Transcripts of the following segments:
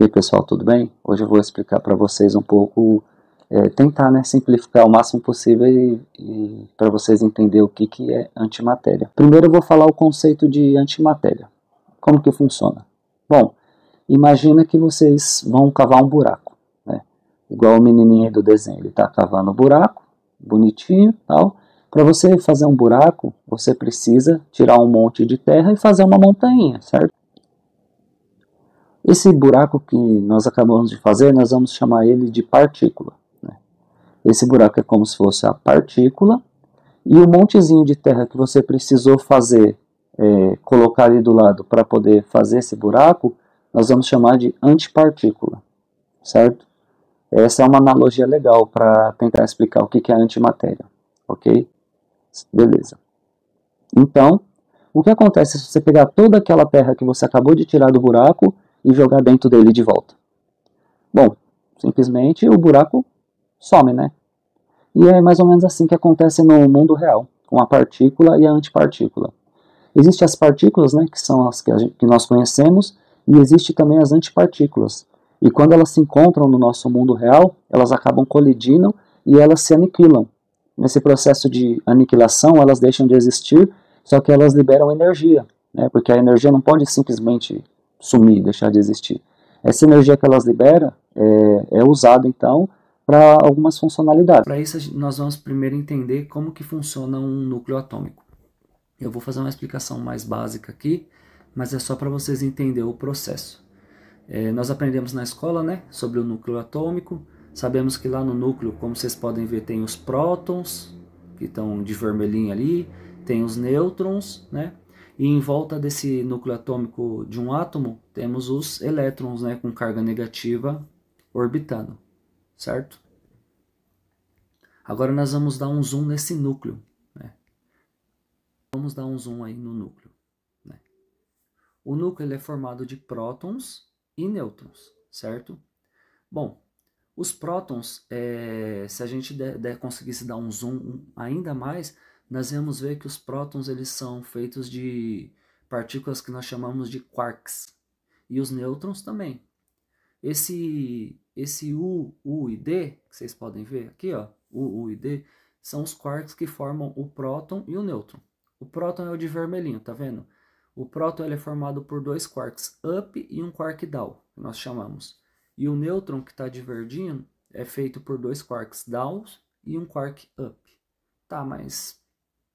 E aí pessoal, tudo bem? Hoje eu vou explicar para vocês um pouco, tentar simplificar o máximo possível e para vocês entenderem o que é antimatéria. Primeiro eu vou falar o conceito de antimatéria. Como que funciona? Bom, imagina que vocês vão cavar um buraco, né? Igual o menininho aí do desenho, ele está cavando um buraco, bonitinho, tal. Para você fazer um buraco, você precisa tirar um monte de terra e fazer uma montanha, certo? Esse buraco que nós acabamos de fazer, nós vamos chamar ele de partícula, né? Esse buraco é como se fosse a partícula e o montezinho de terra que você precisou fazer, colocar ali do lado para poder fazer esse buraco, nós vamos chamar de antipartícula, certo? Essa é uma analogia legal para tentar explicar o que é antimatéria, ok? Beleza. Então, o que acontece se você pegar toda aquela terra que você acabou de tirar do buraco e jogar dentro dele de volta? Bom, simplesmente o buraco some, né? E é mais ou menos assim que acontece no mundo real, com a partícula e a antipartícula. Existem as partículas, né, que são as que nós conhecemos, e existe também as antipartículas. E quando elas se encontram no nosso mundo real, elas acabam colidindo e elas se aniquilam. Nesse processo de aniquilação, elas deixam de existir, só que elas liberam energia, né, porque a energia não pode simplesmente sumir, deixar de existir. Essa energia que elas liberam é usada, então, para algumas funcionalidades. Para isso, nós vamos primeiro entender como que funciona um núcleo atômico. Eu vou fazer uma explicação mais básica aqui, mas é só para vocês entenderem o processo. Nós aprendemos na escola, né, sobre o núcleo atômico. Sabemos que lá no núcleo, como vocês podem ver, tem os prótons, que estão de vermelhinho ali, tem os nêutrons, né? E em volta desse núcleo atômico de um átomo, temos os elétrons, né, com carga negativa orbitando, certo? Agora nós vamos dar um zoom nesse núcleo, né? Vamos dar um zoom aí no núcleo, né? O núcleo ele é formado de prótons e nêutrons, certo? Bom, os prótons, se a gente conseguisse dar um zoom ainda mais, nós vamos ver que os prótons eles são feitos de partículas que nós chamamos de quarks. E os nêutrons também. Esse U e D, que vocês podem ver aqui, ó, U e D, são os quarks que formam o próton e o nêutron. O próton é o de vermelhinho, tá vendo? O próton ele é formado por dois quarks up e um quark down, que nós chamamos. E o nêutron, que está de verdinho, é feito por dois quarks down e um quark up. Tá, mas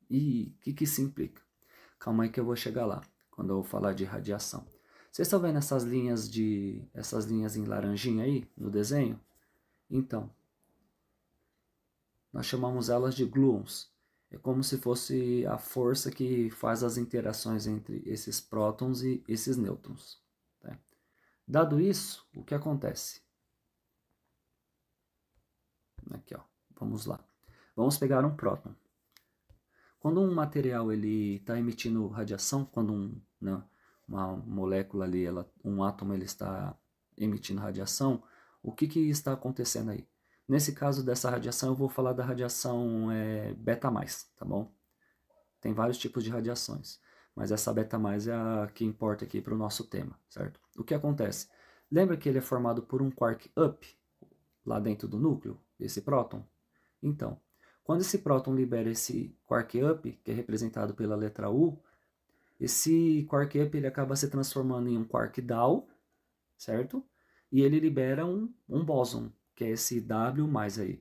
e o que isso implica? Calma aí que eu vou chegar lá, quando eu vou falar de radiação. Vocês estão vendo essas linhas em laranjinha aí, no desenho? Então, nós chamamos elas de gluons. É como se fosse a força que faz as interações entre esses prótons e esses nêutrons. Tá? Dado isso, o que acontece? Aqui, ó, vamos lá. Vamos pegar um próton. Quando um material está emitindo radiação, quando uma molécula ali, um átomo ele está emitindo radiação, o que está acontecendo aí? Nesse caso dessa radiação, eu vou falar da radiação beta+, tá bom? Tem vários tipos de radiações, mas essa beta+, é a que importa aqui para o nosso tema, certo? O que acontece? Lembra que ele é formado por um quark up, lá dentro do núcleo, esse próton? Então, quando esse próton libera esse quark up, que é representado pela letra U, esse quark up ele acaba se transformando em um quark down, certo? E ele libera um bóson, que é esse W+ aí.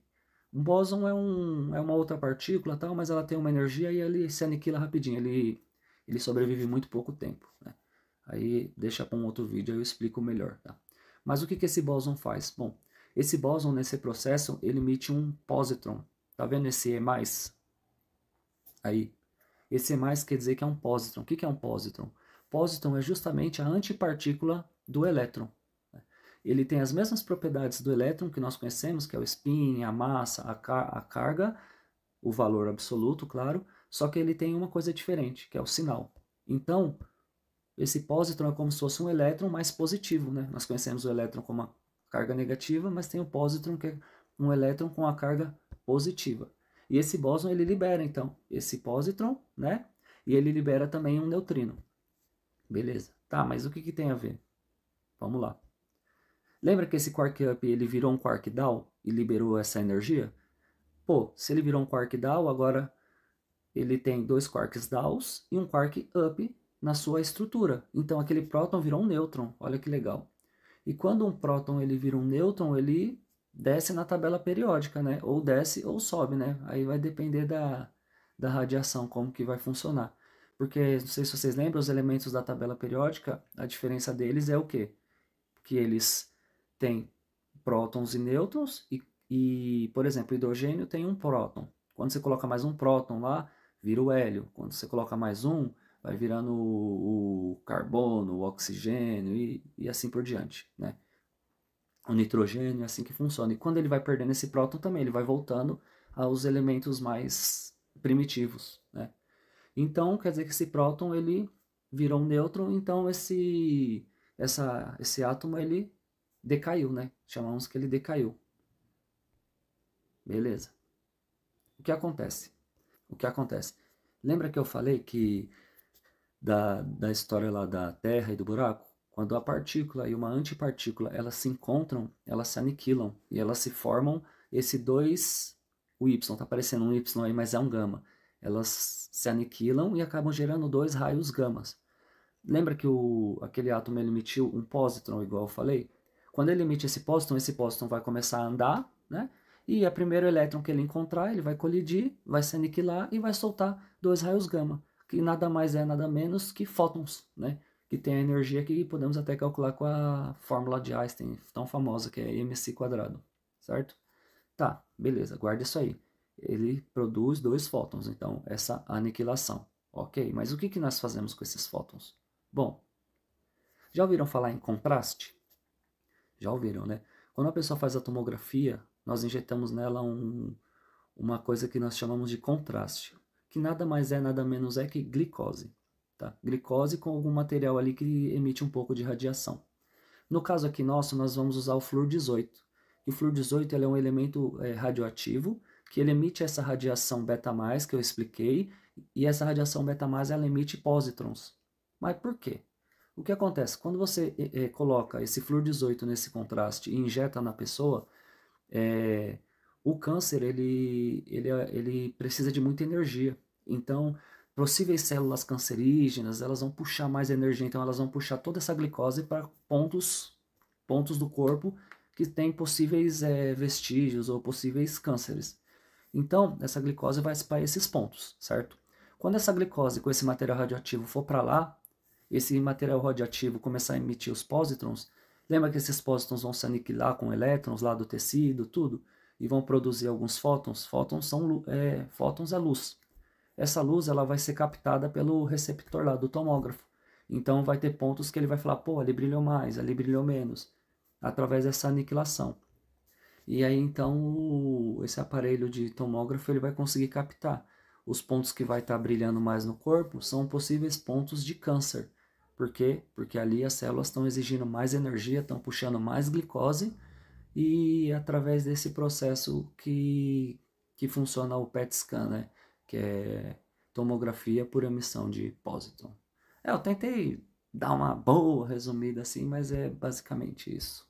Um bóson é uma outra partícula, tal, mas ela tem uma energia e ele se aniquila rapidinho, ele sobrevive muito pouco tempo, né? Aí deixa para um outro vídeo, aí eu explico melhor, tá? Mas o que esse bóson faz? Bom, esse bóson nesse processo ele emite um positron. Tá vendo esse E+? Aí, esse E+ quer dizer que é um positron. O que é um positron? Positron é justamente a antipartícula do elétron. Ele tem as mesmas propriedades do elétron que nós conhecemos, que é o spin, a massa, a carga, o valor absoluto, claro, só que ele tem uma coisa diferente, que é o sinal. Então, esse positron é como se fosse um elétron mais positivo, né? Nós conhecemos o elétron como uma carga negativa, mas tem o positron que é um elétron com a carga positiva. E esse bóson ele libera, então, esse positron, né? E ele libera também um neutrino. Beleza. Tá, mas o que tem a ver? Vamos lá. Lembra que esse quark up ele virou um quark down e liberou essa energia? Pô, se ele virou um quark down, agora ele tem dois quarks downs e um quark up na sua estrutura. Então aquele próton virou um nêutron. Olha que legal. E quando um próton ele vira um nêutron, ele desce na tabela periódica, né? Ou desce ou sobe, né? Aí vai depender da radiação, como que vai funcionar. Porque, não sei se vocês lembram, os elementos da tabela periódica, a diferença deles é o quê? Que eles têm prótons e nêutrons por exemplo, o hidrogênio tem um próton. Quando você coloca mais um próton lá, vira o hélio. Quando você coloca mais um, vai virando o carbono, o oxigênio e assim por diante, né? O nitrogênio, é assim que funciona. E quando ele vai perdendo esse próton também, ele vai voltando aos elementos mais primitivos, né? Então, quer dizer que esse próton, ele virou um nêutron, então esse átomo, ele decaiu, né? Chamamos que ele decaiu. Beleza. O que acontece? O que acontece? Lembra que eu falei que da história lá da Terra e do buraco? Quando a partícula e uma antipartícula elas se encontram, elas se aniquilam e elas se formam esse dois, o Y, tá aparecendo um Y aí, mas é um gama. Elas se aniquilam e acabam gerando dois raios gamas. Lembra que aquele átomo ele emitiu um pósitron, igual eu falei? Quando ele emite esse pósitron vai começar a andar, né? E a primeiro elétron que ele encontrar, ele vai colidir, vai se aniquilar e vai soltar dois raios gama, que nada mais é nada menos que fótons, né? Que tem a energia que podemos até calcular com a fórmula de Einstein, tão famosa, que é mc², certo? Tá, beleza, guarda isso aí. Ele produz dois fótons, então essa aniquilação. Ok, mas o que nós fazemos com esses fótons? Bom, já ouviram falar em contraste? Já ouviram, né? Quando a pessoa faz a tomografia, nós injetamos nela uma coisa que nós chamamos de contraste, que nada mais é, nada menos é que glicose. Tá? Glicose com algum material ali que emite um pouco de radiação. No caso aqui nosso, nós vamos usar o flúor 18. E o flúor 18 ele é um elemento radioativo, que ele emite essa radiação beta+, que eu expliquei, e essa radiação beta+, ela emite pósitrons. Mas por quê? O que acontece? Quando você coloca esse flúor 18 nesse contraste e injeta na pessoa, o câncer ele precisa de muita energia. Então, possíveis células cancerígenas, elas vão puxar mais energia, então elas vão puxar toda essa glicose para pontos do corpo que têm possíveis vestígios ou possíveis cânceres. Então, essa glicose vai para esses pontos, certo? Quando essa glicose com esse material radioativo for para lá, esse material radioativo começar a emitir os pósitrons, lembra que esses pósitrons vão se aniquilar com elétrons lá do tecido, tudo, e vão produzir alguns fótons. Fótons é luz. Essa luz ela vai ser captada pelo receptor lá do tomógrafo. Então vai ter pontos que ele vai falar, pô, ali brilhou mais, ali brilhou menos, através dessa aniquilação. E aí então esse aparelho de tomógrafo ele vai conseguir captar. Os pontos que vai estar brilhando mais no corpo são possíveis pontos de câncer. Por quê? Porque ali as células estão exigindo mais energia, estão puxando mais glicose e através desse processo que funciona o PET scan, né? Que é tomografia por emissão de pósitron. Eu tentei dar uma boa resumida assim, mas é basicamente isso.